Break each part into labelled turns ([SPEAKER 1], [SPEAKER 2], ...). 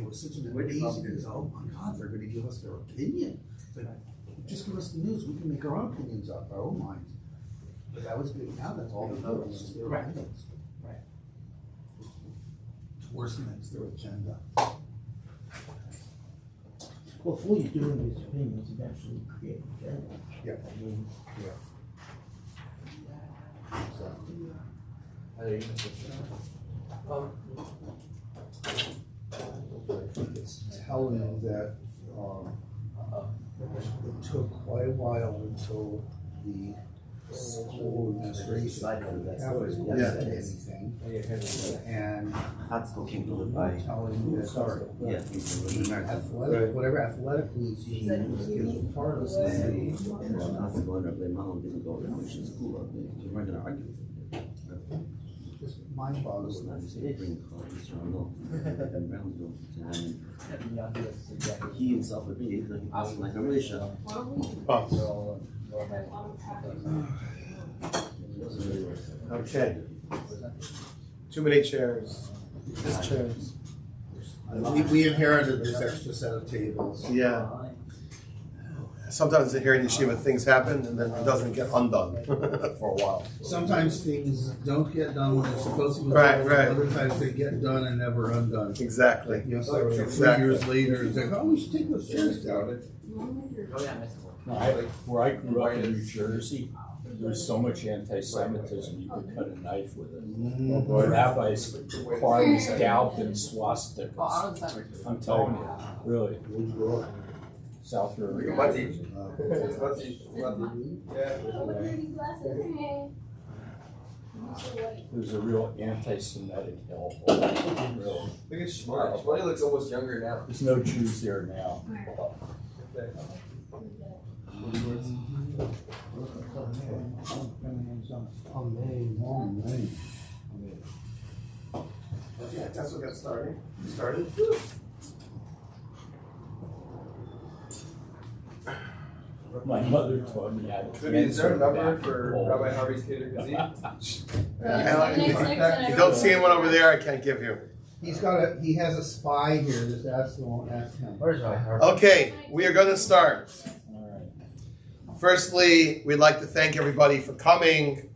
[SPEAKER 1] it was such an amazing result. Oh my God, they're going to give us their opinion. Like, just give us the news. We can make our own opinions up, our own minds. But that was big. Now that's all they do. It's just their opinions.
[SPEAKER 2] Right.
[SPEAKER 1] It's worse than it's their agenda.
[SPEAKER 3] Well, if all you're doing is opinions, eventually create an agenda.
[SPEAKER 1] Yeah.
[SPEAKER 3] I mean,
[SPEAKER 1] It's telling that it took quite a while until the school administration said anything, and telling that whatever athletically team is part of it. Just mind-boggling.
[SPEAKER 4] He himself would be asking like a ratio.
[SPEAKER 5] Okay. Too many chairs. Just chairs.
[SPEAKER 1] We inherited this extra set of tables.
[SPEAKER 5] Yeah. Sometimes here in yeshiva things happen and then it doesn't get undone for a while.
[SPEAKER 1] Sometimes things don't get done when they're supposed to be
[SPEAKER 5] Right,
[SPEAKER 1] done.
[SPEAKER 5] right.
[SPEAKER 1] Other times they get done and never undone.
[SPEAKER 5] Exactly.
[SPEAKER 1] You know, so
[SPEAKER 5] Exactly.
[SPEAKER 1] 3 years later, it's like, oh, we should take those chairs down.
[SPEAKER 6] Where I grew up in New Jersey, there was so much anti-Semitism you could cut a knife with it. The rabbis carved scalp and swastikas. I'm telling you, really. South Korea. There's a real anti-Semitic hellhole. Really.
[SPEAKER 2] Look at Shmuley. Shmuley looks almost younger now.
[SPEAKER 6] There's no Jews there now.
[SPEAKER 5] Yeah, that's what got started.
[SPEAKER 6] My mother taught me how to.
[SPEAKER 2] Is there a number for Rabbi Harvey's Keter
[SPEAKER 5] If you don't see anyone over there, I can't give you.
[SPEAKER 1] He has a spy here. Just ask him.
[SPEAKER 3] where's my heart?
[SPEAKER 5] Okay, we are going to start. Firstly, we'd like to thank everybody for coming.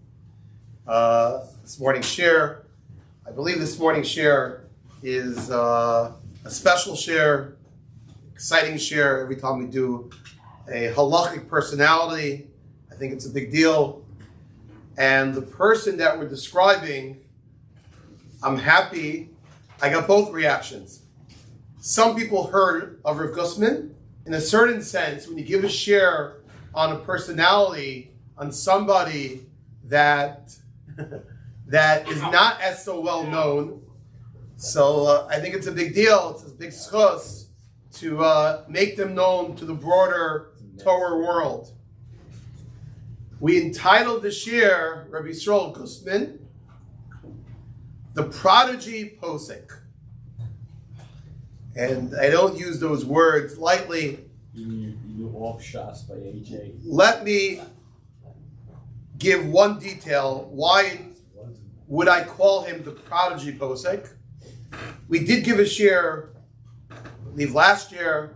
[SPEAKER 5] This morning's share. I believe this morning's share is a special share, exciting share every time we do a halachic personality. I think it's a big deal. And the person that we're describing, I'm happy. I got both reactions. Some people heard of Rav Gustman. In a certain sense, when you give a share on a personality, on somebody that that is not as so well known. So I think it's a big deal. It's a big schus to make them known to the broader Torah world. We entitled the shir, Rabbi Yisroel Gustman, the Prodigy Posek. And I don't use those words lightly.
[SPEAKER 6] You off shots by AJ.
[SPEAKER 5] Let me give one detail. Why would I call him the Prodigy Posek? We did give a share, I believe last year,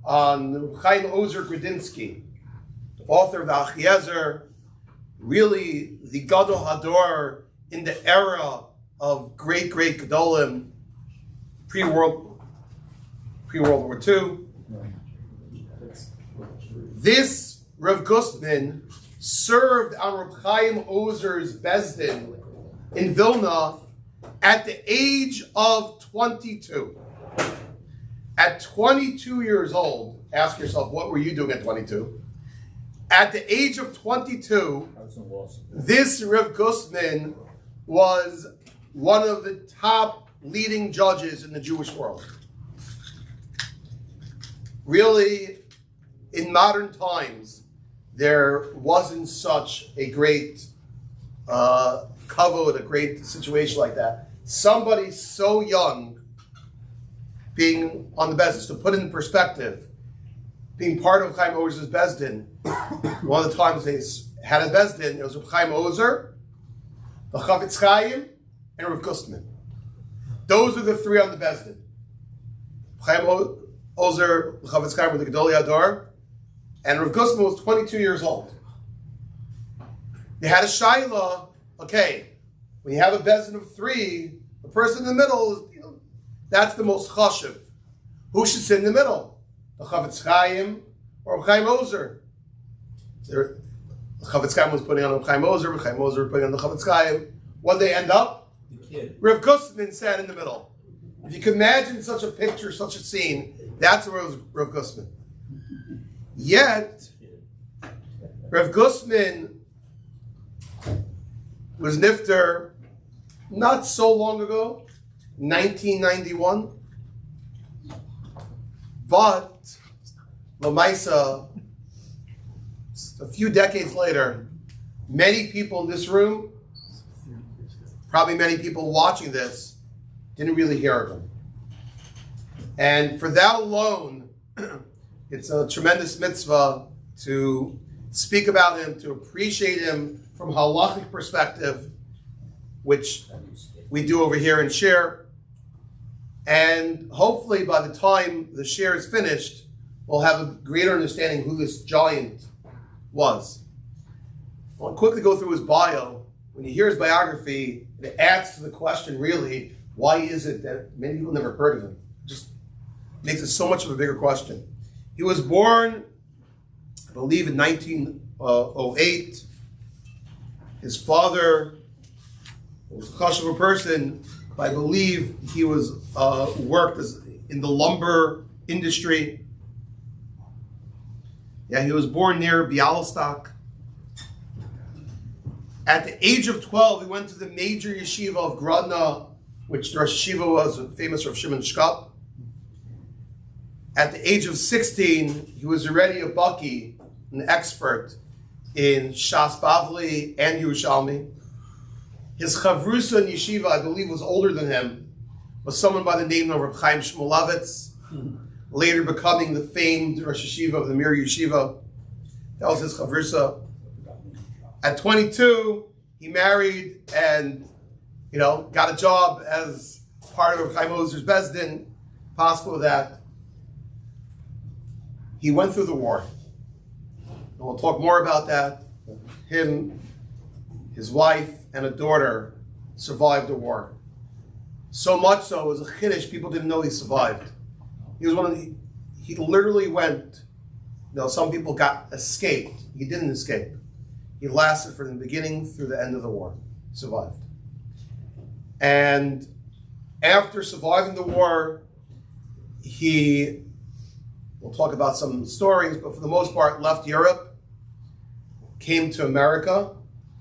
[SPEAKER 5] on Chaim Ozer Gredinsky, the author of the Achiezer, really the Gadol Hador in the era of great Gedolim, pre-World War II. This Rav Gustman served on Rav Chaim Ozer's Bezdin in Vilna at the age of 22. At 22 years old, ask yourself, what were you doing at 22? At the age of 22, this Rav Gustman was one of the top leading judges in the Jewish world. Really, in modern times, there wasn't such a great kavod, a great situation like that. Somebody so young being on the Bezdin, to put it in perspective, being part of Chaim Ozer's Bezdin, one of the times they had a Bezdin, it was Rav Chaim Ozer, the Chavetz Chaim, and Rav Gustman. Those are the three on the Bezdin. Chaim Ozer Chavetz Chaim with the Gedolei Hador, and Rav Gustman was 22 years old. They had a shaila. Okay, when you have a bezin of 3, the person in the middle is, that's the most chashiv. Who should sit in the middle? The Chavetz Chaim or Chaim Ozer? The Chavetz Chaim was putting on Chaim Ozer, Chaim Ozer was putting on the Chavetz Chaim. What they end up?
[SPEAKER 6] The kid.
[SPEAKER 5] Rav Gustman sat in the middle. If you can imagine such a picture, such a scene, that's Rav Gustman. Yet, Rav Gustman was nifter not so long ago, 1991. But Lamaisa, a few decades later, many people in this room, probably many people watching this, didn't really hear of him. And for that alone, it's a tremendous mitzvah to speak about him, to appreciate him from a halachic perspective, which we do over here and share. And hopefully by the time the share is finished, we'll have a greater understanding who this giant was. I'll quickly go through his bio. When you hear his biography, it adds to the question, really, why is it that many people never heard of him? It just makes it so much of a bigger question. He was born, I believe, in 1908. His father was a chashuv person. I believe he was worked in the lumber industry. Yeah, he was born near Bialystok. At the age of 12, he went to the major yeshiva of Grodno, which the Rosh Yeshiva was famous for Shimon Shkop. At the age of 16, he was already a baki, an expert in Shas Bavli and Yerushalmi. His chavrusa in yeshiva, I believe, was older than him, was someone by the name of Reb Chaim Shmulevitz, later becoming the famed Rosh Yeshiva of the Mir Yeshiva. That was his chavrusa. At 22, he married and, got a job as part of Chaim Ozer's Bezdin. Possible that he went through the war. And we'll talk more about that. Him, his wife, and a daughter survived the war. So much so, as a chiddush, people didn't know he survived. He was he literally went, some people escaped. He didn't escape. He lasted from the beginning through the end of the war. Survived. And after surviving the war, we'll talk about some stories, but for the most part, left Europe, came to America.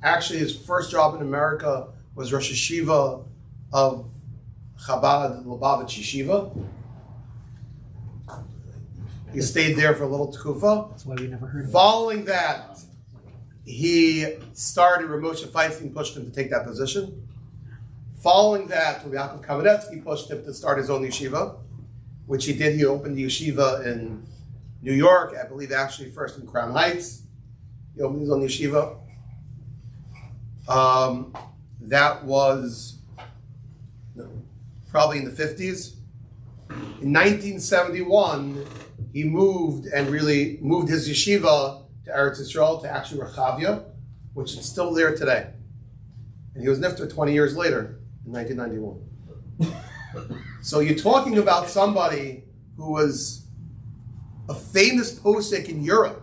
[SPEAKER 5] Actually, his first job in America was Rosh Yeshiva of Chabad Lubavitch Yeshiva. He stayed there for a little tkufa.
[SPEAKER 3] That's why we never heard of it.
[SPEAKER 5] Following that, he started, Rav Moshe Feinstein pushed him to take that position. Following that, Rav Yaakov Kamenetsky pushed him to start his own yeshiva, which he did. He opened the yeshiva in New York, I believe actually first in Crown Heights. He opened his own yeshiva. That was probably in the 50s. In 1971, he moved his yeshiva to Eretz Yisrael, to actually Rechavia, which is still there today. And he was nifter 20 years later, in 1991. So you're talking about somebody who was a famous posek in Europe,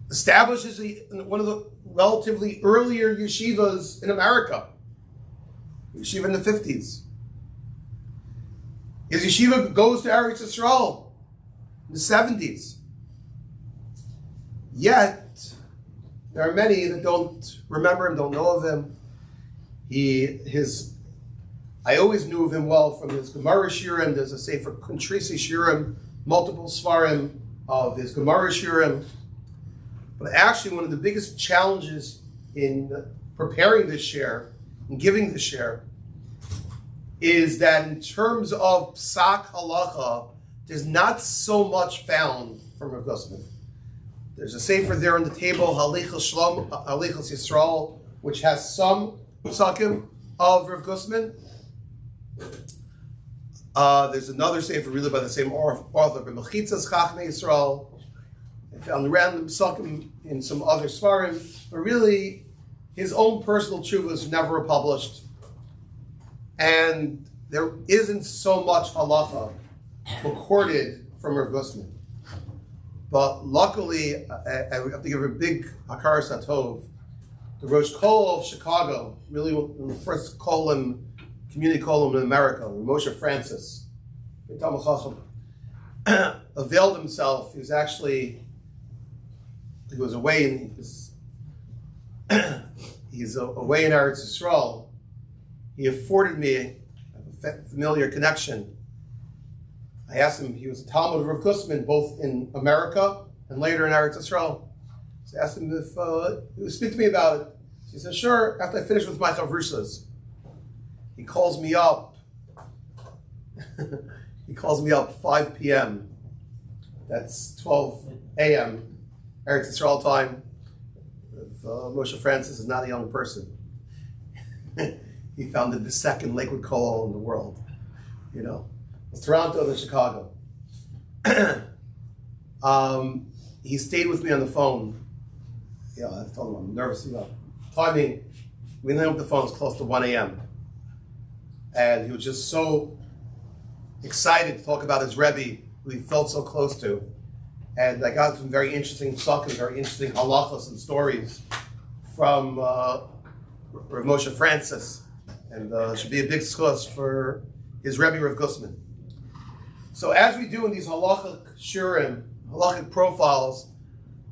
[SPEAKER 5] establishes one of the relatively earlier yeshivas in America, yeshiva in the 50s. His yeshiva goes to Eretz Yisrael in the 70s. Yet, there are many that don't remember him, don't know of him. I always knew of him well from his Gemara Shirim. There's a Sefer Kuntrisi Shirim, multiple Svarim of his Gemara Shirim. But actually, one of the biggest challenges in preparing this share, and giving this share, is that in terms of Psak Halacha, there's not so much found from Rav Gustman. There's a sefer there on the table, Halichos Yisroel, which has some psakim of Rav Gustman. There's another sefer really by the same author, but Mechitzas Chachmei Yisroel. I found random psukim in some other svarim, but really his own personal tshuvas never published, and there isn't so much halacha recorded from Rav Gustman. But luckily, I have to give a big hakar satov. The Rosh Kol of Chicago, really the first community column in America, Moshe Francis, availed himself. He was away in he's away in Eretz Yisrael. He afforded me a familiar connection. I asked him, he was a Talmud of Rav Gustman, both in America and later in Eretz Yisrael. So I asked him if he would speak to me about it. He said, sure, after I finish with my chavrusas. He calls me up. He calls me up 5 p.m. That's 12 a.m. Eretz Yisrael time. Moshe Francis is not a young person. He founded the second Lakewood Kollel in the world. You know, it's Toronto and Chicago. He stayed with me on the phone. Yeah, I told him I'm nervous about timing. We ended up the phone. It was close to 1 a.m. And he was just so excited to talk about his Rebbe, who he felt so close to. And I got some very interesting psukim, very interesting halachos and stories from Rav Moshe Francis. And it should be a big schus for his Rebbe Rav Gustman. So as we do in these halachic shurim, halachic profiles,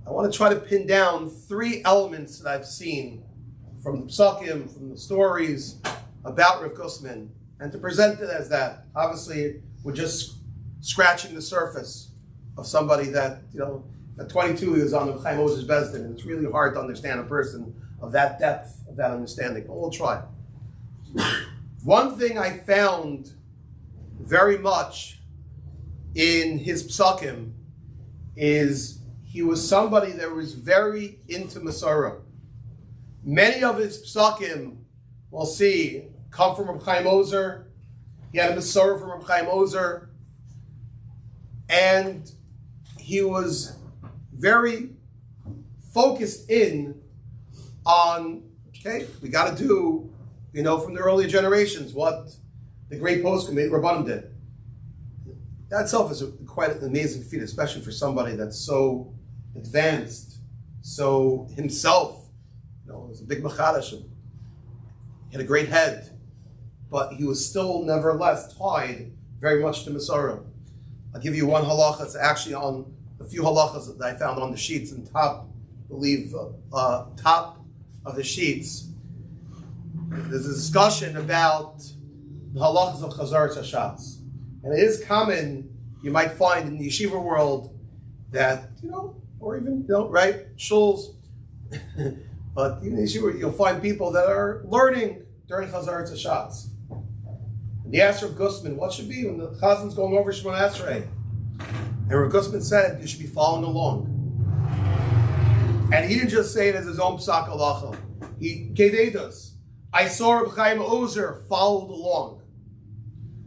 [SPEAKER 5] I want to try to pin down 3 elements that I've seen from the psukim, from the stories about Rav Gustman, and to present it as that. Obviously, we're just scratching the surface of somebody that, you know, at 22 he was on the Chaim Moses Bezdin, and it's really hard to understand a person of that depth, of that understanding, but we'll try. One thing I found very much in his psukim is he was somebody that was very into Masorah. Many of his psukim, we'll see, come from Reb Chaim Ozer. He had a Masorah from Reb Chaim Ozer. And he was very focused in on, okay, we got to do, you know, from the earlier generations, what the great Posek Rabbanim did. That itself is quite an amazing feat, especially for somebody that's so advanced, so himself, you know, was a big machadash. He had a great head, but he was still nevertheless tied very much to Masorah. I'll give you one halacha. It's actually on a few halachas that I found on the sheets and top of the sheets. There's a discussion about the halachas of Chazar Tashatz. And it is common, you might find in the yeshiva world that, you know, or even, you know, right, shuls, but even in yeshiva, you'll find people that are learning during Chazar Tashatz. And they asked Rav Gustman, what should be when the Chazan's going over Shemona Esrei? And Rav Gustman said, you should be following along. And he didn't just say it as his own psak halacha. He gave edus. I saw Reb Chaim Ozer followed along.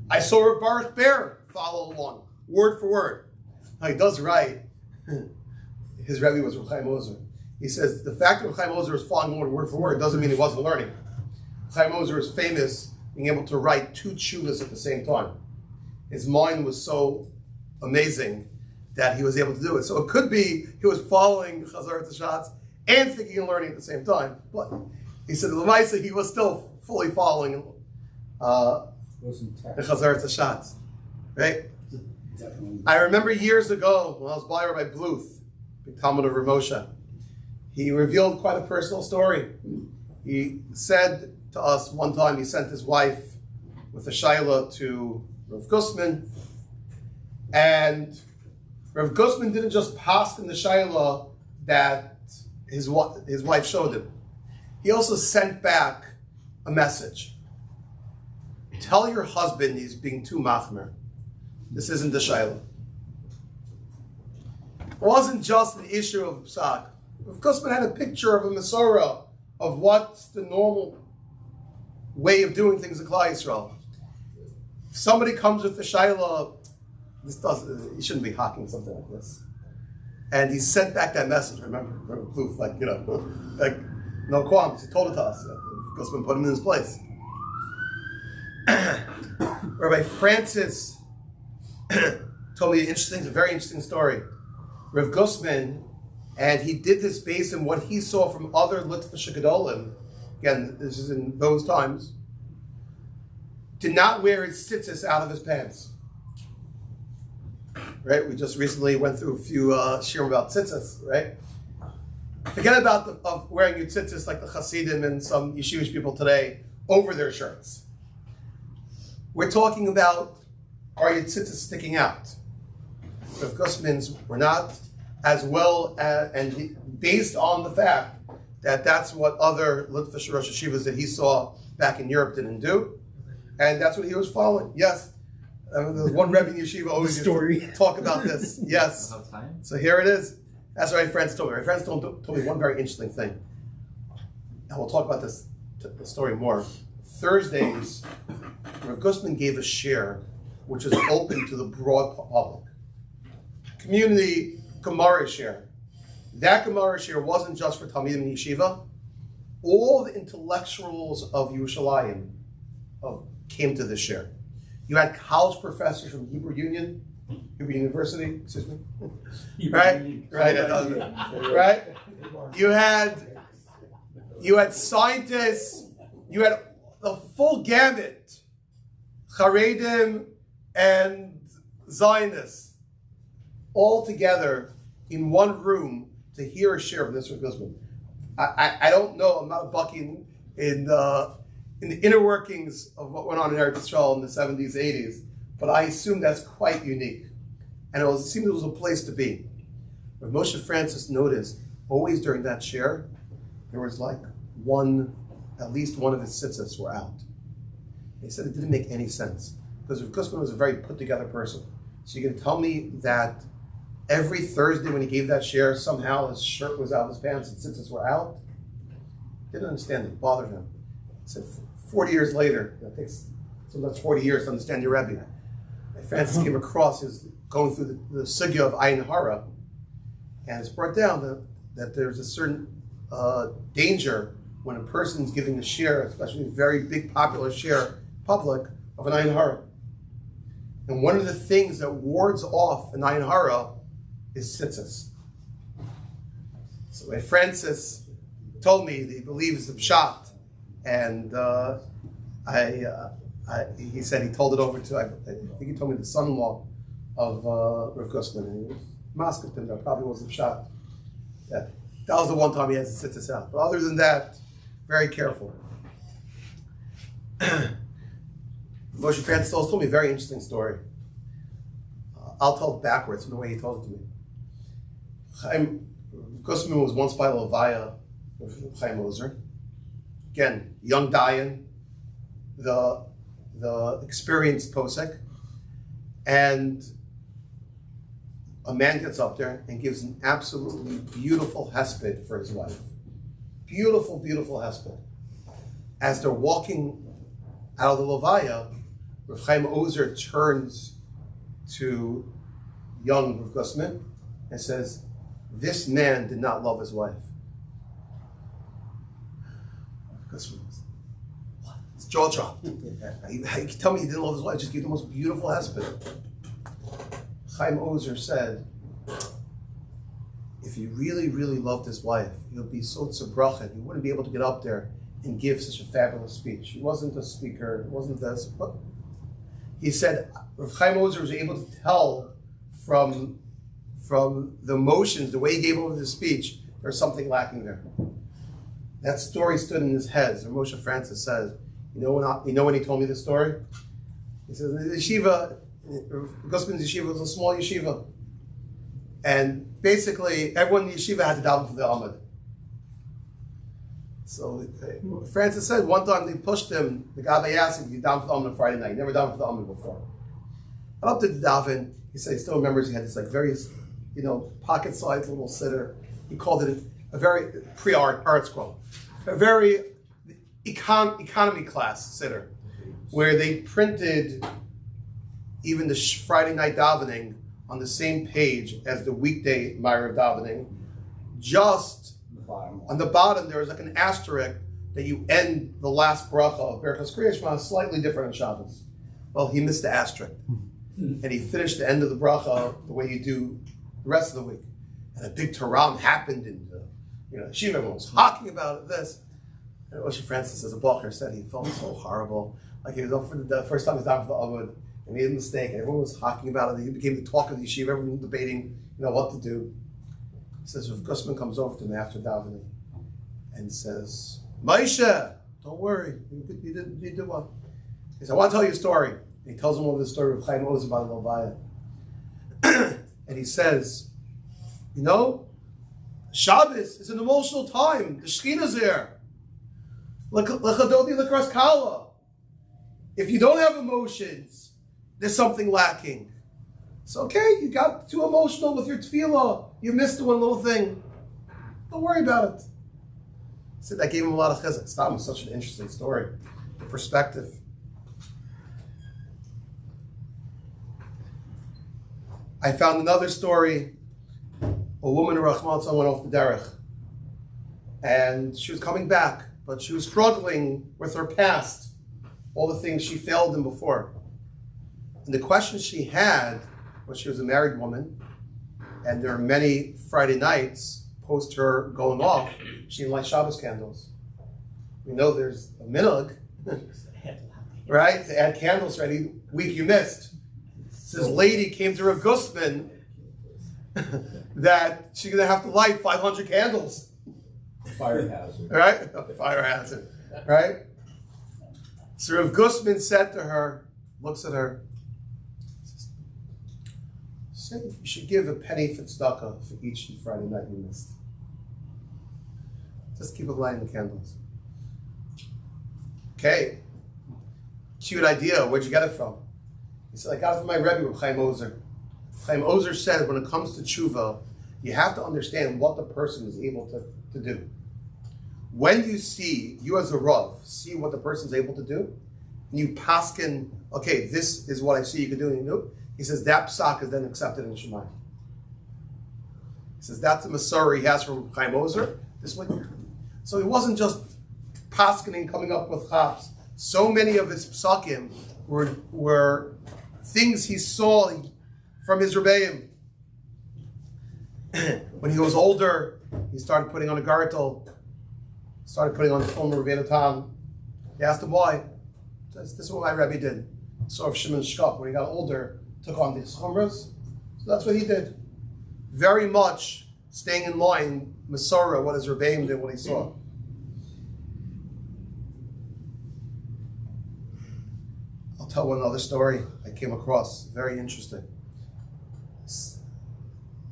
[SPEAKER 5] I saw Reb Baruch Ber follow along, word for word. Now, he does right. His Rebbe was Reb Chaim Ozer. He says the fact that Reb Chaim Ozer was following word for word doesn't mean he wasn't learning. Chaim Ozer is famous being able to write 2 tshuvas at the same time. His mind was so amazing that he was able to do it. So it could be he was following Chazar Tashatz and thinking and learning at the same time. But he said Lamaisa, he was still fully following the Chazar Tashatz. Right? I remember years ago when I was by Rabbi Bluth, big Talmud of Rav Moshe, he revealed quite a personal story. He said to us one time he sent his wife with a shayla to Rav Gustman, and Rav Gustman didn't just pass in the shayla that his wife showed him. He also sent back a message. Tell your husband he's being too machmer. This isn't the shayla. It wasn't just an issue of psak. Rav Gustman had a picture of a Masorah of what's the normal way of doing things in Klal Yisrael. somebody comes with the Shaila, you shouldn't be hawking something like this. And he sent back that message, remember Booth, like no qualms, he told it to us. Gustman put him in his place. Rabbi Francis told me a very interesting story. Rav Gustman, and he did this based on what he saw from other Litvish Gedolim. Again, this is in those times. Did not wear his tzitzis out of his pants. Right? We just recently went through a few shirim about tzitzis, right? Forget about of wearing your tzitzis like the Hasidim and some yeshivish people today over their shirts. We're talking about, are your tzitzis sticking out? Rav Gustman's were not, as well as, and based on the fact that that's what other Litvish Rosh Hashivas that he saw back in Europe didn't do, and that's what he was following. Yes, there was one Rebbe in Yeshiva always used to talk about this. Yes, so here it is. That's what my friends told me. My friends told me one very interesting thing, and we'll talk about this the story more. Thursdays, Rav Gustman gave a share which is open to the broad public. Community Gemara share. That Gemara share wasn't just for Talmidim in Yeshiva. All the intellectuals of Yerushalayim came to this share. You had college professors from Hebrew University, excuse me. Right? Right? You had scientists, you had the full gamut, Charedim and Zionists, all together in one room to hear a share of this from Gustman. I don't know, I'm not a bucky in the inner workings of what went on in Eretz Yisrael in the 70s, 80s, but I assume that's quite unique. And it seemed it was a place to be. But Moshe Francis noticed, always during that share, there was like at least one of his tzitzis were out. He said it didn't make any sense, because Gustman was a very put together person. So you can tell me that every Thursday when he gave that share, somehow his shirt was out of his pants and tzitzis were out? Didn't understand it, bothered him. He said 40 years later, it takes sometimes 40 years to understand your Rebbe. Francis came across, he was going through the sugya of Ayin Hara, and it's brought down that there's a certain danger when a person's giving a share, especially a very big popular share, public, of an Ayin Hara. And one of the things that wards off an Ayin Hara is tzitzis. So when Francis told me that he believes the pshat, and he said he told it over to, I think he told me the son-in-law of Rav Gustman, and he was masking him, that probably was the pshat. That was the one time he had to sit this out. But other than that, very careful. Moshe Francis told me a very interesting story. I'll tell it backwards from the way he told it to me. Gustman was once by Levaya with Chaim Ozer. Again, young Dayan, the experienced Posek, and a man gets up there and gives an absolutely beautiful hesped for his wife. Beautiful, beautiful hesped. As they're walking out of the Levaya, Rav Chaim Ozer turns to young Rav Gustman and says, "This man did not love his wife." Gustman, what? It's jaw dropped. You tell me he didn't love his wife, just give the most beautiful hesped. Chaim Ozer said, if he really, really loved his wife, he would be so tzabrochen, he wouldn't be able to get up there and give such a fabulous speech. He wasn't a speaker, it wasn't this, but he said, Rav Chaim Ozer was able to tell from the emotions, the way he gave over the speech, there's something lacking there. That story stood in his head. So Moshe Francis says, you know when he told me this story? He says, the yeshiva, Gustman's yeshiva was a small yeshiva. And basically, everyone in the yeshiva had to daven for the Amud. So Francis said one time they pushed him, the guy asked him, you daven for the Amud on Friday night. He never davened for the Amud before. And up to the daven, he said he still remembers he had this like very, pocket-sized little sitter. He called it a very pre-art scroll, a very economy class sitter, where they printed even the Friday night davening on the same page as the weekday Ma'ariv davening. Just on the bottom, there is like an asterisk that you end the last bracha of Berachos Kriya Shema slightly different on Shabbos. Well, he missed the asterisk. And he finished the end of the bracha the way you do the rest of the week. And a big taram happened in the, Shiva, everyone was talking about this. And Osher Francis, as a Bacher, said he felt so horrible. Like he was up for the first time he was down for the Avod, and made a mistake, and everyone was talking about it. He became the talk of the yeshiva, everyone was debating, what to do. He says, if Gustman comes over to him after davening and says, Moshe, don't worry, you did well. He said, I want to tell you a story. And he tells him over the story of Chaim Ozer about Levaya. And he says, Shabbos is an emotional time. The Shekhinah's there. If you don't have emotions, there's something lacking. It's okay, you got too emotional with your tefillah. You missed one little thing. Don't worry about it. He said that gave him a lot of chizuk. It's not such an interesting story. The perspective. I found another story. A woman in Rachman went off the derech. And she was coming back, but she was struggling with her past. All the things she failed in before. And the question she had, when she was a married woman, and there are many Friday nights post her going off, she didn't light Shabbos candles. We know there's a minhag, right? To add candles for any week you missed. This lady came to her Gustman that she's going to have to light 500 candles.
[SPEAKER 6] Fire hazard.
[SPEAKER 5] Right? Fire hazard. Right? So Rav Gustman said to her, looks at her, said you should give a penny for tzedakah for each Friday night you missed. Just keep lighting the candles. Okay. Cute idea. Where'd you get it from? He said, I got it from my Rebbe, Chaim Ozer. Chaim Ozer said, when it comes to tshuva, you have to understand what the person is able to do. When you see, you as a Rav, see what the person's able to do, and you paskin, okay, this is what I see you can do, and you do, he says that psak is then accepted in Shemayim. He says that's the Masorah he has from Chaim Ozer. So he wasn't just paskening, coming up with chaps. So many of his psakim were things he saw from his Rebbeim. When he was older, he started putting on a gartel, started putting on the film of Rebbeinu Tam. He asked him why. He says, this is what my Rebbe did. So if Shimon Shkop, when he got older, took on these chumras. So that's what he did. Very much staying in line, Masorah, what his Rebbeim did, what he saw. I'll tell one other story I came across, very interesting.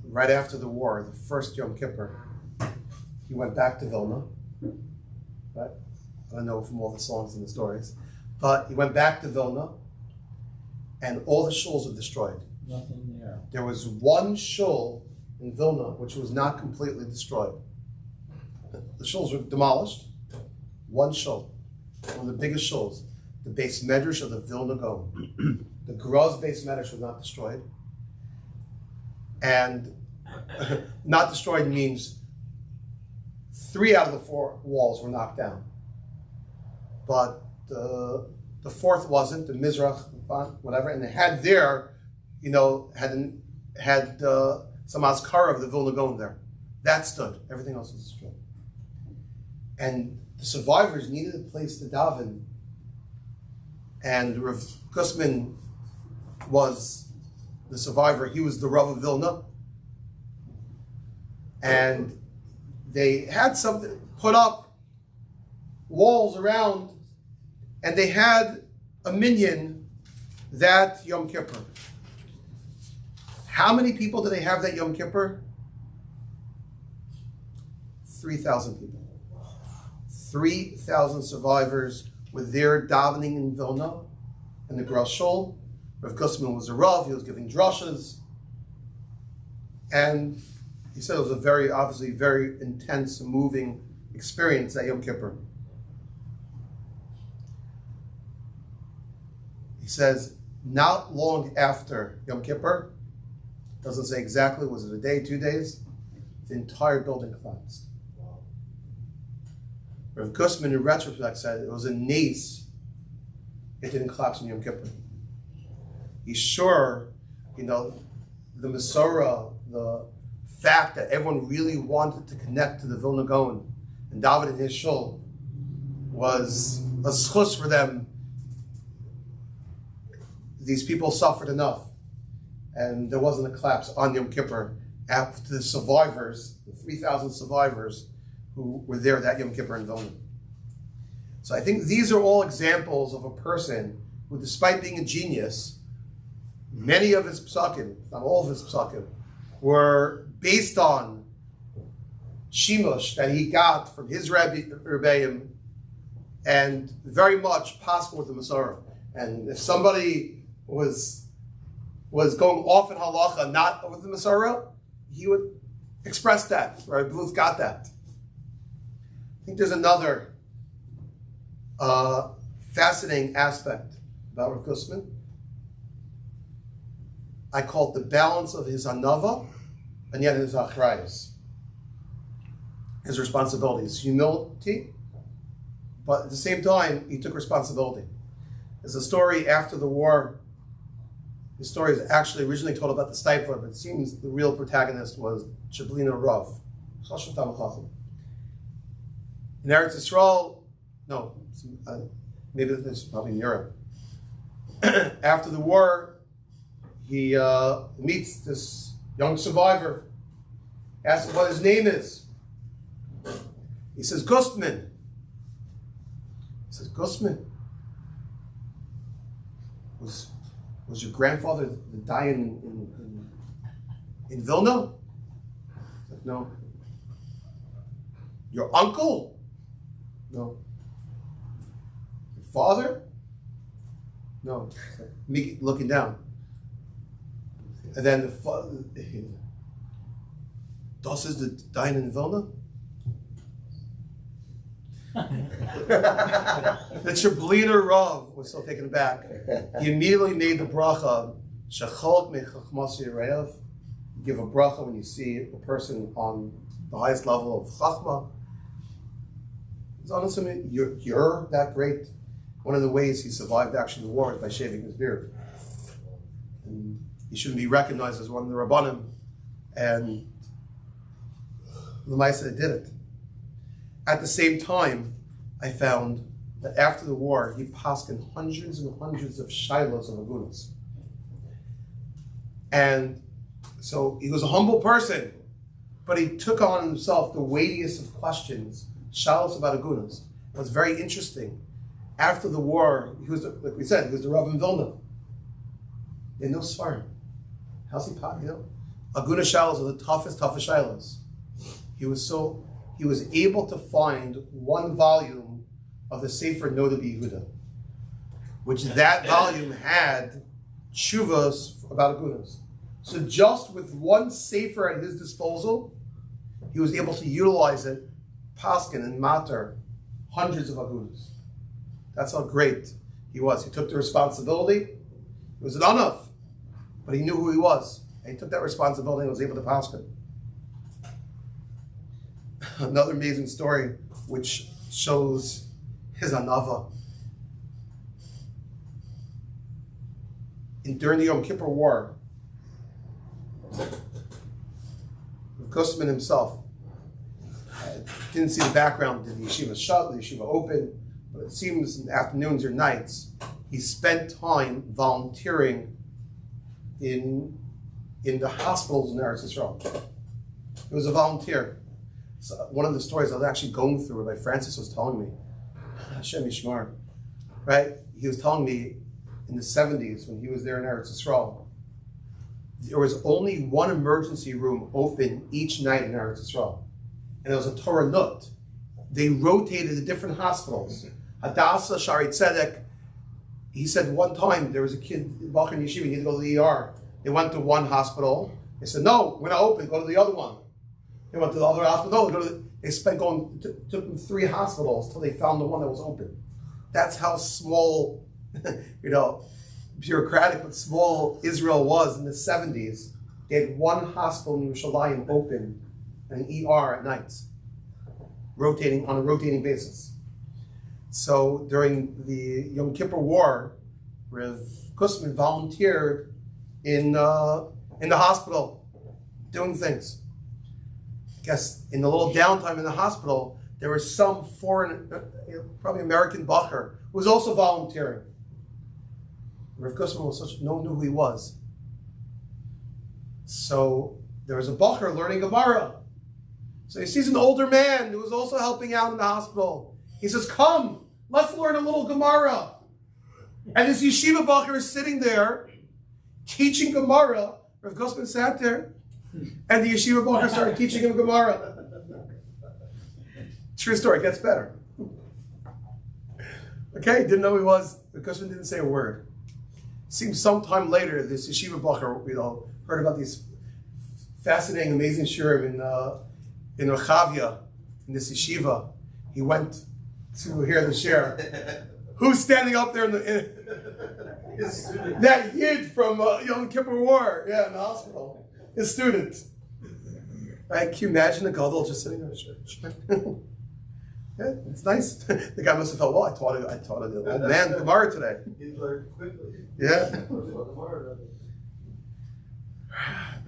[SPEAKER 5] Right after the war, the first Yom Kippur, he went back to Vilna. Right? I don't know from all the songs and the stories, but he went back to Vilna, and all the shuls were destroyed.
[SPEAKER 6] Nothing there.
[SPEAKER 5] There was one shul in Vilna which was not completely destroyed. The shuls were demolished. One shul, one of the biggest shuls, the Beis Medrash of the Vilna Gaon. The Graz Beis Medrash was not destroyed. And not destroyed means 3 out of the 4 walls were knocked down. But the 4th wasn't, the Mizrach, whatever, and they had there, had some Azkara of the Vilna Gaon there. That stood. Everything else was destroyed. And the survivors needed a place to daven. And Rav Gustman was the survivor. He was the Rav of Vilna. And they had something put up walls around, and they had a minyan that Yom Kippur. How many people did they have that Yom Kippur? 3,000 people. 3,000 survivors were there davening in Vilna, in the Graz Shul. Rav Gustman was a Rav, he was giving drashas. And he said it was a obviously very intense, moving experience at Yom Kippur. He says, not long after Yom Kippur, doesn't say exactly, was it a day, 2 days? The entire building collapsed. Rav Gustman in retrospect said it was a nace it didn't collapse in Yom Kippur. He's sure, the Masorah, the fact that everyone really wanted to connect to the Vilna Gaon and David and his shul was a schus for them. These people suffered enough, and there wasn't a collapse on Yom Kippur after the survivors, the 3,000 survivors who were there that Yom Kippur in Vilna. So I think these are all examples of a person who, despite being a genius, many of his psakim, not all of his psakim, were based on shimush that he got from his rebbeim, and very much possible with the Masorah. And if somebody was going off in halacha, not with the Masorah, he would express that. Right? Bluth got that. I think there's another fascinating aspect about Rav Gustman. I call it the balance of his anava and yet his achrayus. His responsibilities, humility, but at the same time, he took responsibility. There's a story after the war. The story is actually originally told about the Stipler, but it seems the real protagonist was Shablina Rav. In Eretz Yisrael, maybe this is probably in Europe. After the war, he meets this young survivor, asks him what his name is. He says, Gustman. He says, Gustman, was your grandfather the Dayan in Vilna? He's like, no. Your uncle? No. Your father? No. Me looking down. And then Das is the Dayan in Vilna? The Shablina Rav was so taken aback. He immediately made the bracha, Shecholk mechachmas yirev. You give a bracha when you see a person on the highest level of chachma. He's unassuming, you're that great. One of the ways he survived actually the war is by shaving his beard. And he shouldn't be recognized as one of the Rabbanim. And the Maisa did it. At the same time, I found that after the war, he paskened hundreds and hundreds of shilos of agunas. And so he was a humble person, but he took on himself the weightiest of questions, shilos about agunas. It was very interesting. After the war, he was, like we said, he was the Rav in Vilna. They had no svarim. How's he, aguna shilos are the toughest shilos. He was able to find one volume of the Sefer Noda B'Yehuda, which that volume had tshuvas about agunas. So just with one Sefer at his disposal, he was able to utilize it, paskin and mater, hundreds of agunas. That's how great he was. He took the responsibility. It was an anav, but he knew who he was. And he took that responsibility and was able to paskin. Another amazing story which shows his anava. During the Yom Kippur War, Gustman himself didn't see the background. The yeshiva shut, the yeshiva open, but it seems in afternoons or nights he spent time volunteering in the hospitals in Eretz Yisrael. He was a volunteer. So one of the stories I was actually going through, Rabbi Francis was telling me, Hashem Yishmar, right? He was telling me in the 70s when he was there in Eretz Yisrael, there was only one emergency room open each night in Eretz Yisrael. And it was a Torah Nut. They rotated the different hospitals. Hadassah, Shari Tzedek. He said one time there was a kid, Bachar in Yeshiva, he needed to go to the ER. They went to one hospital. They said, no, we're not open, go to the other one. They went to the other hospital. They took them 3 hospitals till they found the one that was open. That's how small, bureaucratic but small Israel was in the 70s, they had one hospital in Yerushalayim open and an ER at nights, on a rotating basis. So during the Yom Kippur War, Rav Gustman volunteered in the hospital doing things. I guess in the little downtime in the hospital, there was some foreign, probably American bacher who was also volunteering. Rav Gustman was no one knew who he was. So there was a bacher learning Gemara. So he sees an older man who was also helping out in the hospital. He says, "Come, let's learn a little Gemara." And this yeshiva bacher is sitting there teaching Gemara. Rav Gustman sat there, and the yeshiva bacher started teaching him Gemara. True story, gets better. Okay, didn't know who he was. Rav Gustman didn't say a word. Seems sometime later, this yeshiva bacher, heard about these fascinating, amazing shurim in Rechavia, in this yeshiva. He went to hear the share. Who's standing up there that yid from Yom Kippur War, in the hospital, his student. Right? Can you imagine the gadol just sitting there? Yeah, it's nice. The guy must have felt, well, I taught the old man Gemara today.
[SPEAKER 2] He learned quickly.
[SPEAKER 5] Yeah.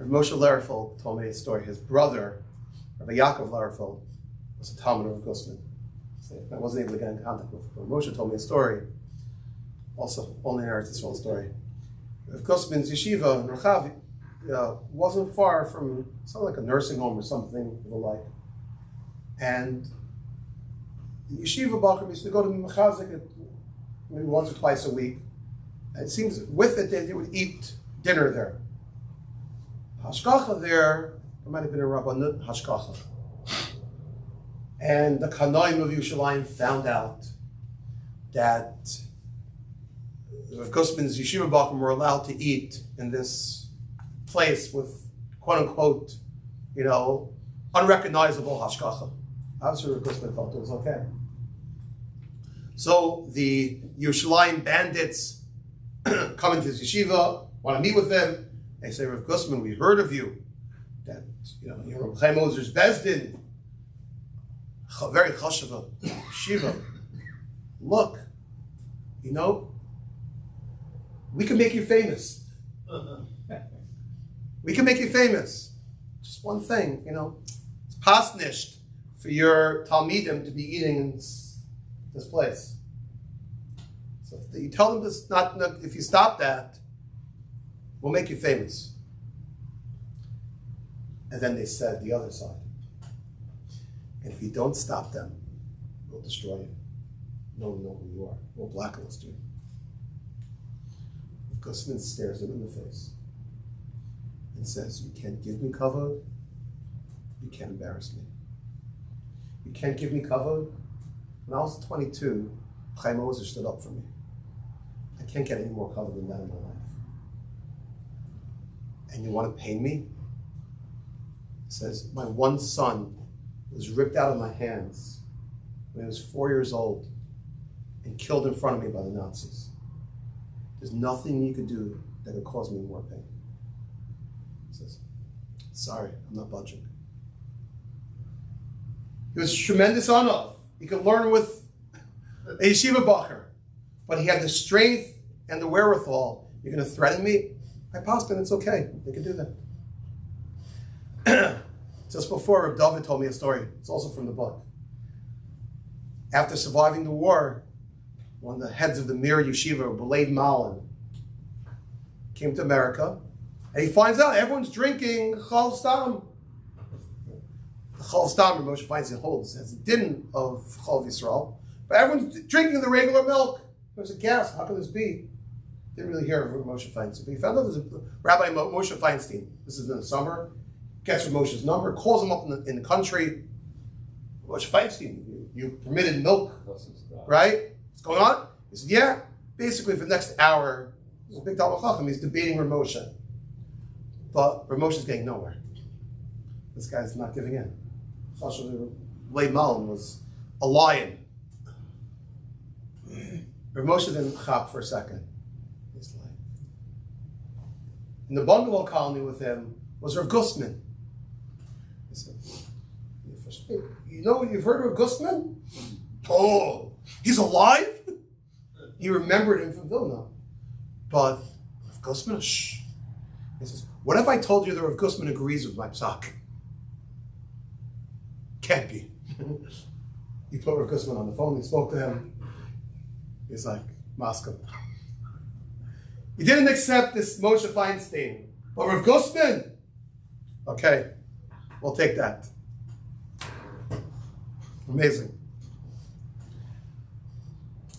[SPEAKER 5] Moshe Lerfeld told me a story. His brother, Rabbi Yaakov Lerfeld, was a Talmud of Gustman. So I wasn't able to get in contact with him. Moshe told me a story, also only an Eretz Yisrael story. If Gustman's yeshiva in Rechav wasn't far from something like a nursing home or something of the like. And the yeshiva bacher used to go to Mechazik maybe once or twice a week. And it seems with it they would eat dinner there. Hashkacha there might have been a Rabbanut Hashkacha. And the Kanoim of Yerushalayim found out that Rav Gustman's yeshiva bacher were allowed to eat in this place with quote unquote, unrecognizable hashkacha. Obviously Rav Gustman felt it was okay. So the Yerushalayim bandits come into his yeshiva, want to meet with him. They say, Rav Gustman, we heard of you, that you're Reb Chaim Ozer's Bezdin, very chashava, shiva. Look, we can make you famous. We can make you famous. Just one thing, it's pasnished for your Talmidim to be eating in this place. So if you tell them this, if you stop that, we'll make you famous. And then they said the other side. And if you don't stop them, we'll destroy you. No one will know who you are. We'll blacklist you. Gustman stares him in the face and says, you can't give me kavod, you can't embarrass me. You can't give me kavod. When I was 22, Chaim Ozer stood up for me. I can't get any more kavod than that in my life. And you want to pay me? He says, my one son was ripped out of my hands when he was 4 years old and killed in front of me by the Nazis. There's nothing you could do that could cause me more pain. He says, sorry, I'm not budging. He was tremendous enough. He could learn with a yeshiva bacher, but he had the strength and the wherewithal. You're going to threaten me? I passed him, it's okay. They can do that. Just before, Reb David told me a story. It's also from the book. After surviving the war, one of the heads of the Mir Yeshiva, Belaid Malin, came to America, and he finds out everyone's drinking Chal Stam. The Chal Stam, Moshe Feinstein holds, as a din of Chal Yisroel, but everyone's drinking the regular milk. There's a gas. How can this be? Didn't really hear of Moshe Feinstein, but he found out there's a Rabbi Moshe Feinstein. This is in the summer. Gets Moshe's number, calls him up in the country. Moshe Feinstein, you permitted milk, right? What's going on? He said, yeah. Basically, for the next hour, there's a big Talmud Chacham. He's debating Rav Moshe. But Rav Moshe's getting nowhere. This guy's not giving in. Leib Malin was a lion. Rav Moshe didn't chop for a second. He's like, in the bungalow colony with him was Rav Gustman. He said, you know, you've heard of Gustman? Oh, he's alive? He remembered him from Vilna. But Rav Gustman, shh. He says, what if I told you that Rav Gustman agrees with my psak? Can't be. He put Rav Gustman on the phone, he spoke to him. He's like, Moscow. He didn't accept this Moshe Feinstein. But Rav Gustman, okay, we'll take that. Amazing.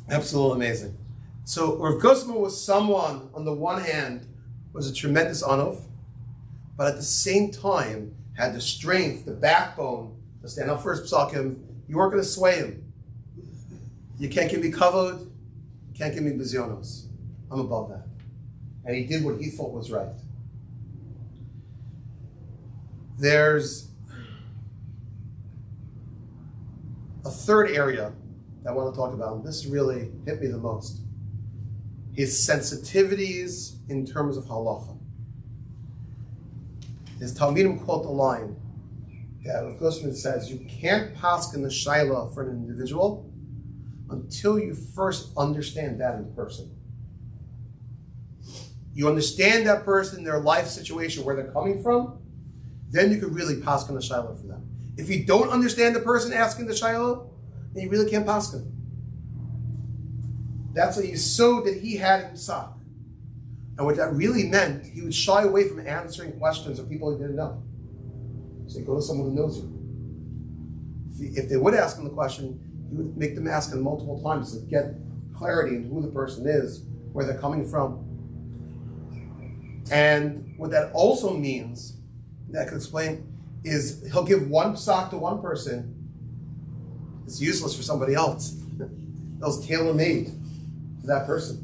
[SPEAKER 5] Absolutely amazing. So Rav Gustman was someone, on the one hand, was a tremendous anov, but at the same time had the strength, the backbone to stand up for his psakim. You weren't going to sway him. You can't give me kavod, you can't give me bizyonos. I'm above that. And he did what he thought was right. There's a third area that I want to talk about, and this really hit me the most. His sensitivities in terms of halacha. His Talmidim quote the line that Rav Gustman says, you can't paskin the shaila for an individual until you first understand that in person. You understand that person, their life situation, where they're coming from, then you can really paskin the shaila for them. If you don't understand the person asking the shaila, then you really can't paskin. That's a yisod that he had in Psak. And what that really meant, he would shy away from answering questions of people he didn't know. So you go to someone who knows you. If they would ask him the question, he would make them ask him multiple times to get clarity into who the person is, where they're coming from. And what that also means, that I could explain, is he'll give one psak to one person. It's useless for somebody else. That was tailor-made to that person.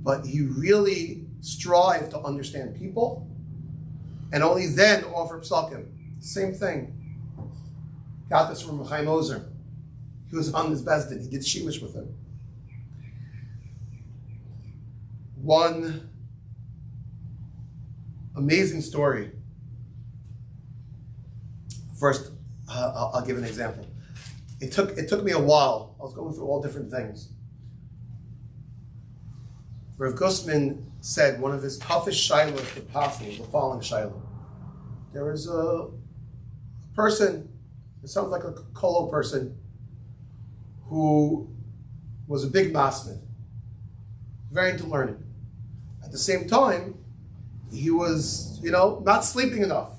[SPEAKER 5] But he really strived to understand people, and only then offer psakim. Same thing. Got this from Chaim Ozer. He was on his bezdin. He did shemesh with him. One amazing story. First, I'll give an example. It took me a while. I was going through all different things. Rav Gustman said one of his toughest shilohs to pass was the following shiloh. There was a person, it sounds like a kolo person, who was a big masmid, very into learning. At the same time, he was, not sleeping enough.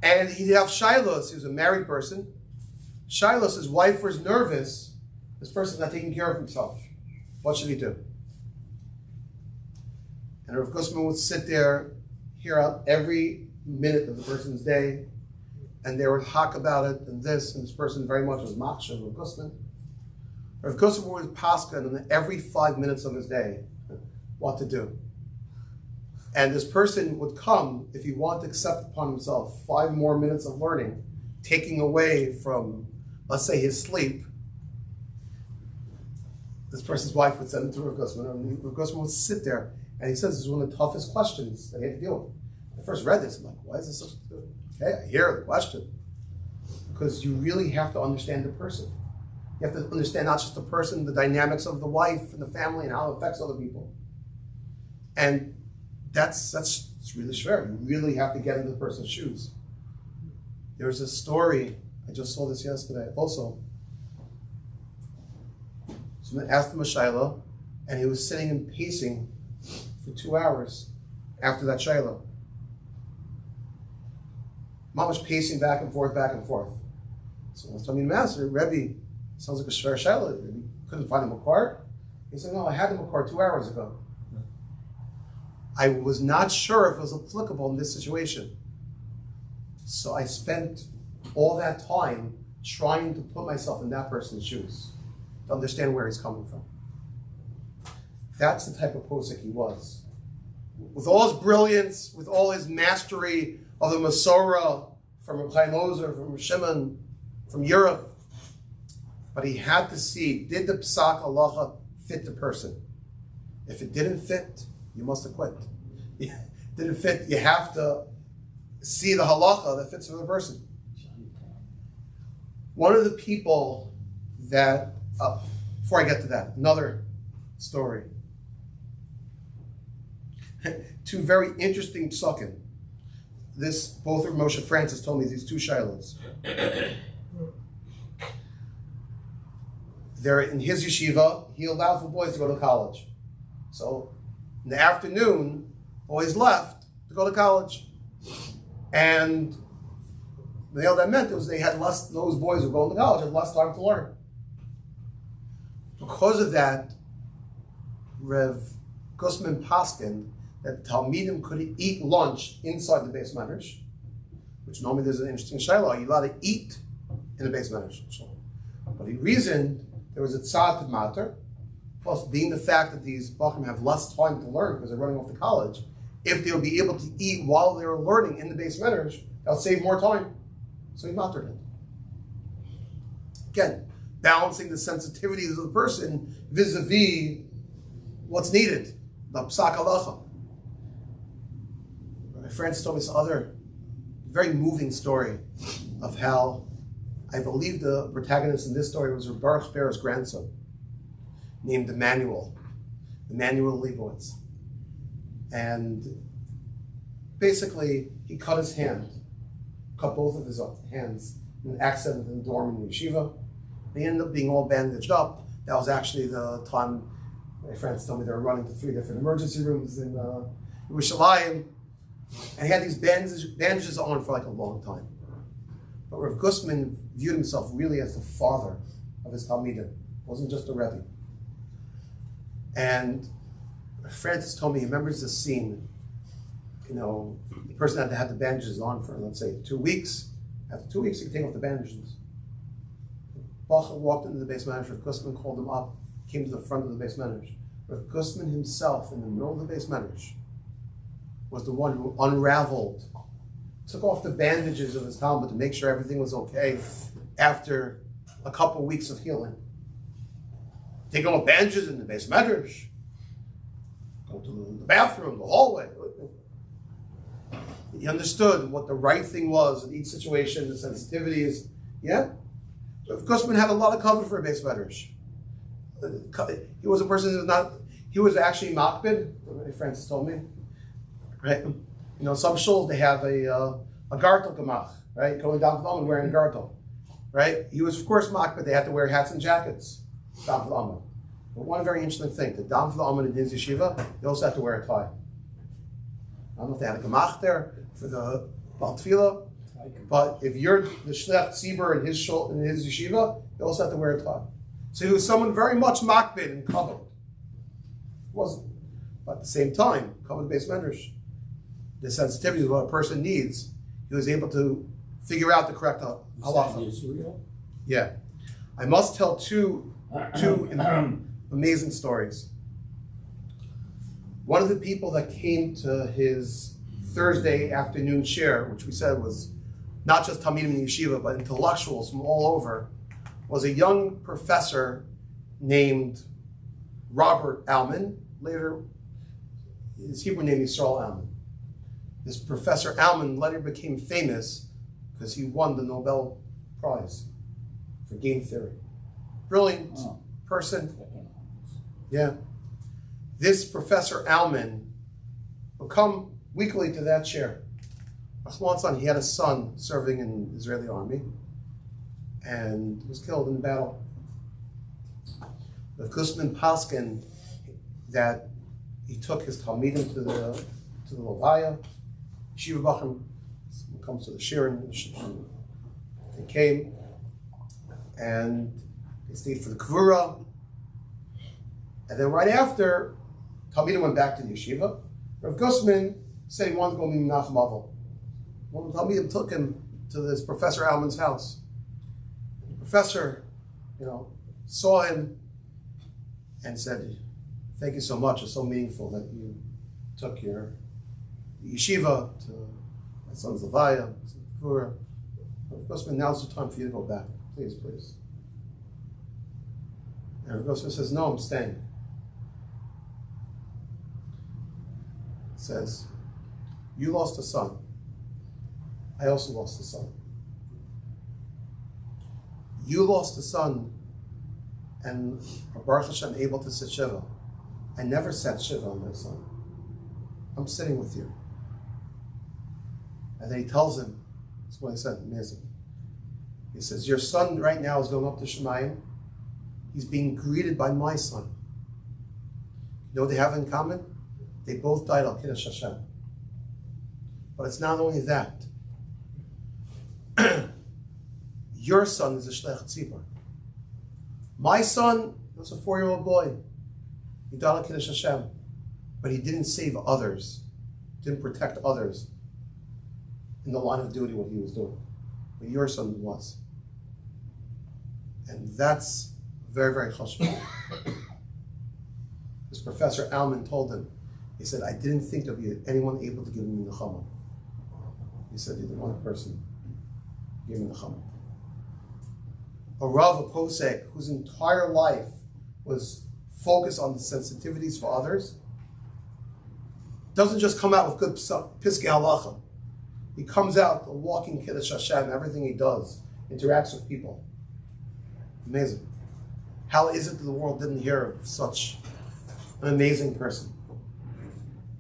[SPEAKER 5] And he'd have shilohs. He was a married person. Shilohs, his wife was nervous. This person's not taking care of himself. What should he do? And Rav Gustman would sit there, hear out every minute of the person's day, and they would talk about it and this person very much was machshav Rav Gustman. Rav Gustman would paskin on every 5 minutes of his day what to do. And this person would come, if he wanted to accept upon himself 5 more minutes of learning, taking away from, let's say, his sleep. This person's wife would send him to Rav Gustman, and Rav Gustman would sit there, and he says this is one of the toughest questions that he had to deal with. When I first read this, I'm like, why is this so good? Okay, I hear the question. Because you really have to understand the person. You have to understand not just the person, the dynamics of the wife and the family and how it affects other people. And that's really schwer. You really have to get into the person's shoes. There's a story, I just saw this yesterday also. Someone asked him a shiloh, and he was sitting and pacing for 2 hours after that shiloh. Mom was pacing back and forth, back and forth. So I was telling the master, Rebbe, sounds like a shver shiloh. He couldn't find him a car. He said, no, I had him a car 2 hours ago. I was not sure if it was applicable in this situation. So I spent all that time trying to put myself in that person's shoes, to understand where he's coming from. That's the type of Posek he was. With all his brilliance, with all his mastery of the Masorah, from Chaim Ozer, from Shimon, from Europe, but he had to see, did the Psak Halacha fit the person? If it didn't fit, you must have quit. If it didn't fit, you have to see the halacha that fits for the person. One of the people that, before I get to that, another story. Two very interesting psukim. Both of Moshe Francis told me these two shilohs. They're in his yeshiva. He allowed for boys to go to college. So in the afternoon, boys left to go to college. And all that meant was those boys who were going to college had less time to learn. Because of that, Rev Gustman Poskin, that Talmidim could eat lunch inside the Beis Medrash, which normally there's an interesting shiloh. You're allowed to eat in the Beis Medrash. But he reasoned there was a tzad matter, plus being the fact that these bachim have less time to learn because they're running off to college, if they'll be able to eat while they're learning in the Beis Medrash, they'll save more time. So he mattered it. Again, balancing the sensitivities of the person vis-a-vis what's needed, the psak halacha. Francis told me this other very moving story of how I believe the protagonist in this story was Baruch Sparrow's grandson, named Emmanuel Leibowitz. And basically, he cut his hand, cut both of his hands in an accident in the dorm in the yeshiva. They ended up being all bandaged up. That was actually the time my friends told me they were running to 3 different emergency rooms in Yerushalayim. And he had these bandages on for like a long time. But Rav Gustman viewed himself really as the father of his Talmidim. Wasn't just a Rebbe. And Francis told me he remembers this scene. The person had to have the bandages on for, let's say, 2 weeks. After 2 weeks, he could take off the bandages. Bacha walked into the Beis Medrash. Rav Gustman called him up, came to the front of the Beis Medrash. Rav Gustman himself, in the middle of the Beis Medrash, was the one who unraveled, took off the bandages of his Talmud to make sure everything was okay after a couple weeks of healing. Taking off bandages in the Beis Medrash, go to the bathroom, the hallway. He understood what the right thing was in each situation, the sensitivities. Yeah? But Gustman had a lot of cover for a Beis Medrash. He was a person who was not, he was actually makbid, Francis told me. Right? Some shuls, they have a gartel gemach, right? Going down to the Amud wearing a gartel, right? He was, of course, makbid. They had to wear hats and jackets down to the Amud. But one very interesting thing, the down for the Amud in his yeshiva, they also had to wear a tie. I don't know if they had a gemach there for the Bal Tefillah, but if you're the Shlech Tzibur in his yeshiva, they also have to wear a tie. So he was someone very much makbid and covered. Wasn't, but at the same time, covered Beis Medrash. The sensitivity of what a person needs, he was able to figure out the correct halacha.
[SPEAKER 6] Yisroel?
[SPEAKER 5] Yeah. I must tell two amazing stories. One of the people that came to his Thursday afternoon share, which we said was not just Talmidim in yeshiva, but intellectuals from all over, was a young professor named Robert Alman. Later, his Hebrew name is Yisroel Alman. This Professor Alman later became famous because he won the Nobel Prize for game theory. Brilliant person. Yeah. This Professor Alman would come weekly to that chair. He had a son serving in the Israeli army and was killed in battle. The Gustman Poskin, that he took his Talmidim to the Levaya. Shiva Bachim comes to the Shir, they came and they stayed for the Kvura. And then right after, Talmidim went back to the yeshiva. Rav Gustman said he wanted to go meet Menachem Avel. One of the Talmidim took him to this Professor Alman's house. The professor, saw him and said, "Thank you so much. It's so meaningful that you took your yeshiva to my son's Levaya." Gustman, now's the time for you to go back. Please, please. And Gustman says, "No, I'm staying." says, you lost a son. I also lost a son. You lost a son and are Baruch Hashem able to sit Shiva. I never sat Shiva on my son. I'm sitting with you. And then he tells him, that's what he said, amazing. He says, your son right now is going up to Shemayim. He's being greeted by my son. You know what they have in common? They both died al Kiddush Hashem. But it's not only that. Your son is a Shlech Tzibur. My son was a 4-year-old boy. He died al Kiddush Hashem. But he didn't save others, didn't protect others in the line of duty what he was doing. But your son was. And that's very, very chashuv. His professor Alman told him, he said, I didn't think there'd be anyone able to give me the nechama. He said, you're the one person who gave me the nechama. A Rav, a Posek, whose entire life was focused on the sensitivities for others, doesn't just come out with good piskei halacha. He comes out a walking Kiddush Hashem, everything he does, interacts with people. Amazing. How is it that the world didn't hear of such an amazing person?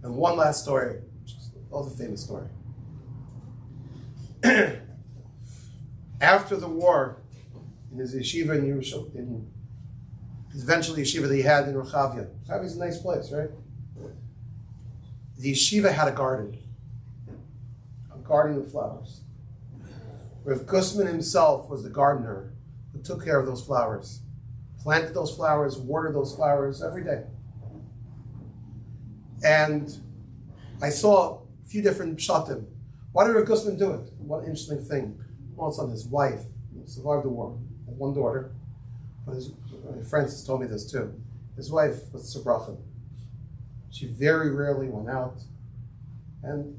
[SPEAKER 5] And one last story, which is another famous story. After the war, in his yeshiva in Yerushalayim, in his eventual yeshiva that he had in Rechavia. Rechavia is a nice place, right? The yeshiva had a garden of flowers. Rav Gustman himself was the gardener who took care of those flowers, planted those flowers, watered those flowers every day. And I saw a few different pshatim. Why did Rav Gustman do it? One interesting thing. Well, it's on his wife. He survived the war. Had one daughter. But Francis told me this too. His wife was Sabrachan. She very rarely went out. And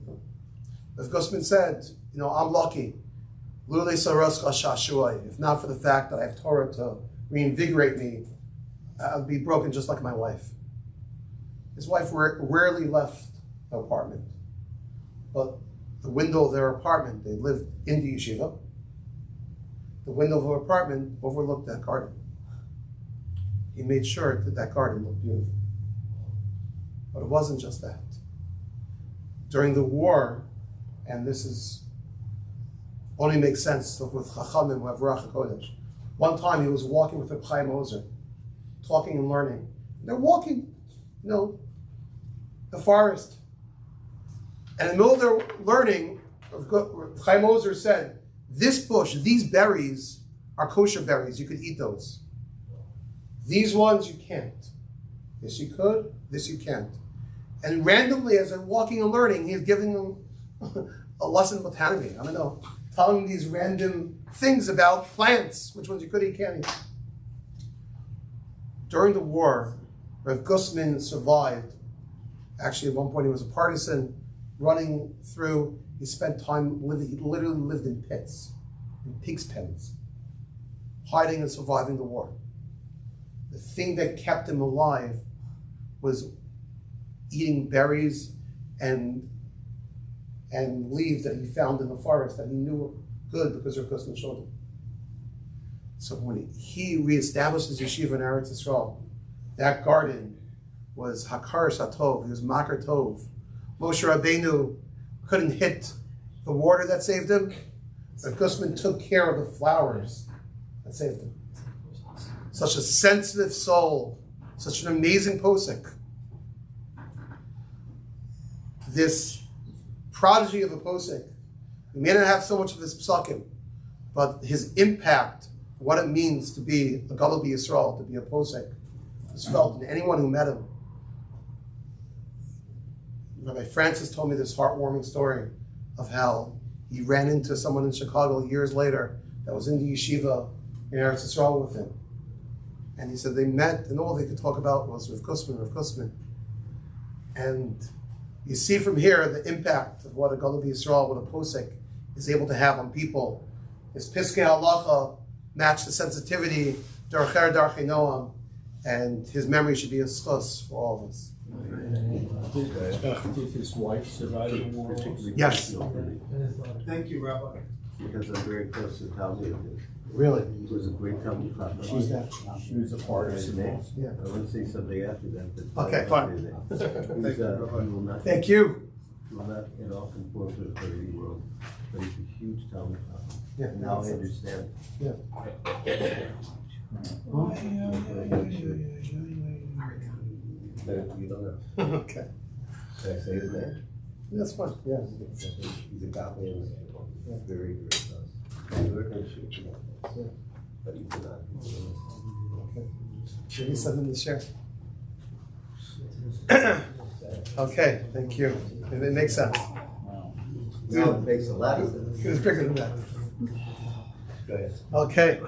[SPEAKER 5] as Gustman said, I'm lucky. If not for the fact that I have Torah to reinvigorate me, I'd be broken just like my wife. His wife rarely left the apartment. But the window of their apartment, they lived in the yeshiva, the window of her apartment overlooked that garden. He made sure that that garden looked beautiful. But it wasn't just that. During the war, and this is only makes sense with Chachamim who have Ruach HaKodesh. One time he was walking with Reb Chaim Ozer, talking and learning. They're walking, the forest. And in the middle of their learning, Reb Chaim Ozer said, this bush, these berries are kosher berries. You could eat those. These ones you can't. This you could, this you can't. And randomly, as they're walking and learning, he's giving them a lesson in botany. I don't know, telling them these random things about plants, which ones you could eat, can't eat. During the war, Rav Gustman survived. Actually, at one point he was a partisan, running through. He spent time living. He literally lived in pits, in pigs' pens, hiding and surviving the war. The thing that kept him alive was eating berries and leaves that he found in the forest that he knew were good because Rav Gustman showed him. So when he reestablished his yeshiva in Eretz Yisrael, that garden was Hakar Satov, he was Makar Tov. Moshe Rabbeinu couldn't hit the water that saved him. Rav Gustman took care of the flowers that saved him. Such a sensitive soul, such an amazing posek. This prodigy of a posek, he may not have so much of his psakim, but his impact, what it means to be a Galabi Yisrael, to be a posek, is felt in anyone who met him. Rabbi Francis told me this heartwarming story of how he ran into someone in Chicago years later that was in the yeshiva in Eretz Yisrael with him. And he said they met and all they could talk about was Rav Gustman. And you see from here the impact of what a Galabi Yisrael, what a posek is able to have on people. His piskei halacha match the sensitivity, darchei noam, and his memory should be a schus for all of us.
[SPEAKER 6] Did his wife survive the war?
[SPEAKER 5] Yes.
[SPEAKER 1] Thank you, Rabbi.
[SPEAKER 4] Because I'm very close to Talmud.
[SPEAKER 5] Really?
[SPEAKER 4] It was a great Talmud class.
[SPEAKER 6] She was a part of Simone.
[SPEAKER 4] I want to say something after that. But
[SPEAKER 5] Okay, fine.
[SPEAKER 4] He's, he will not,
[SPEAKER 5] Thank you.
[SPEAKER 4] he will not get off and forth with the Haredi world. But he's a huge Talmud class.
[SPEAKER 5] Yeah,
[SPEAKER 4] Now I understand. You don't know.
[SPEAKER 5] Okay.
[SPEAKER 4] Can I say his name?
[SPEAKER 5] That's fine. Yeah.
[SPEAKER 4] He's a copy of his very, very close. He's working shoot. But he did not.
[SPEAKER 5] Should we send them to share? Okay, thank you. It makes sense.
[SPEAKER 4] Now it makes a lot of sense.
[SPEAKER 5] It was bigger than that.
[SPEAKER 4] Go ahead.
[SPEAKER 5] Okay.